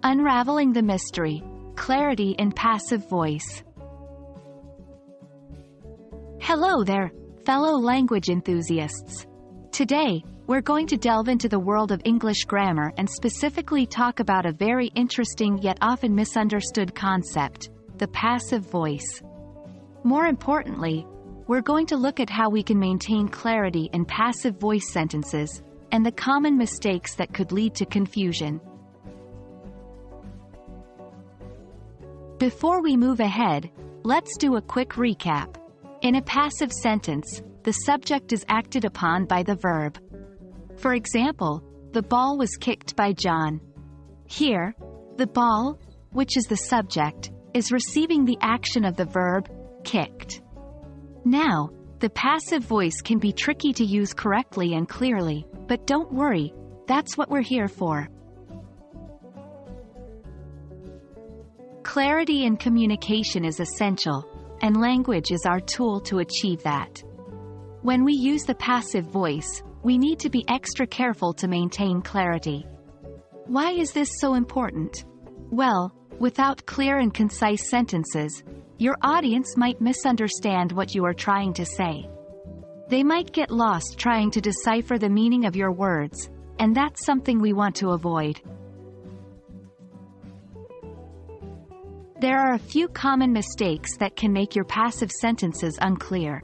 Unraveling the Mystery, Clarity in Passive Voice. Hello there, fellow language enthusiasts. Today, we're going to delve into the world of English grammar and specifically talk about a very interesting yet often misunderstood concept, the passive voice. More importantly, we're going to look at how we can maintain clarity in passive voice sentences and the common mistakes that could lead to confusion. Before we move ahead, let's do a quick recap. In a passive sentence, the subject is acted upon by the verb. For example, the ball was kicked by John. Here, the ball, which is the subject, is receiving the action of the verb, kicked. Now, the passive voice can be tricky to use correctly and clearly, but don't worry, that's what we're here for. Clarity in communication is essential, and language is our tool to achieve that. When we use the passive voice, we need to be extra careful to maintain clarity. Why is this so important? Well, without clear and concise sentences, your audience might misunderstand what you are trying to say. They might get lost trying to decipher the meaning of your words, and that's something we want to avoid. There are a few common mistakes that can make your passive sentences unclear.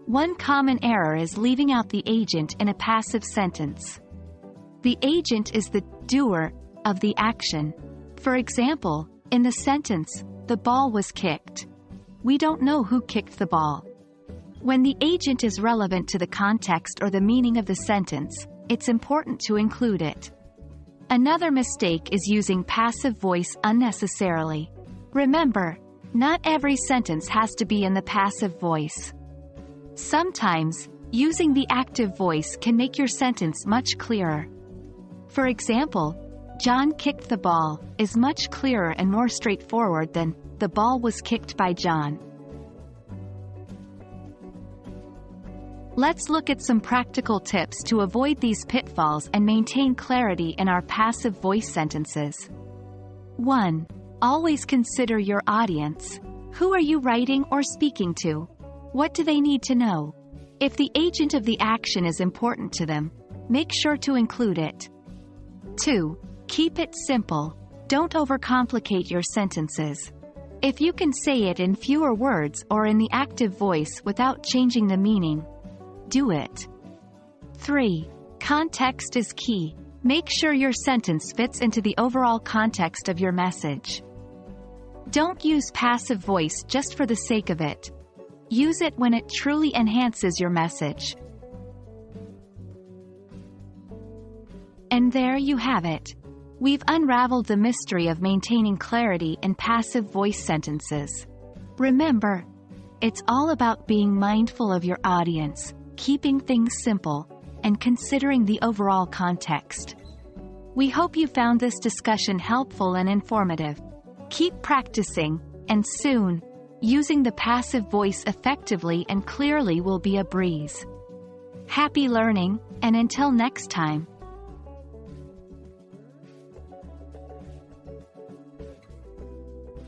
One common error is leaving out the agent in a passive sentence. The agent is the doer of the action. For example, in the sentence, the ball was kicked. We don't know who kicked the ball. When the agent is relevant to the context or the meaning of the sentence, it's important to include it. Another mistake is using passive voice unnecessarily. Remember, not every sentence has to be in the passive voice. Sometimes, using the active voice can make your sentence much clearer. For example, John kicked the ball is much clearer and more straightforward than the ball was kicked by John. Let's look at some practical tips to avoid these pitfalls and maintain clarity in our passive voice sentences. 1. Always consider your audience. Who are you writing or speaking to? What do they need to know? If the agent of the action is important to them, make sure to include it. 2. Keep it simple. Don't overcomplicate your sentences. If you can say it in fewer words or in the active voice without changing the meaning, do it. 3. Context is key. Make sure your sentence fits into the overall context of your message. Don't use passive voice just for the sake of it. Use it when it truly enhances your message. And there you have it. We've unraveled the mystery of maintaining clarity in passive voice sentences. Remember, it's all about being mindful of your audience, keeping things simple, and considering the overall context. We hope you found this discussion helpful and informative. Keep practicing, and soon, using the passive voice effectively and clearly will be a breeze. Happy learning, and until next time.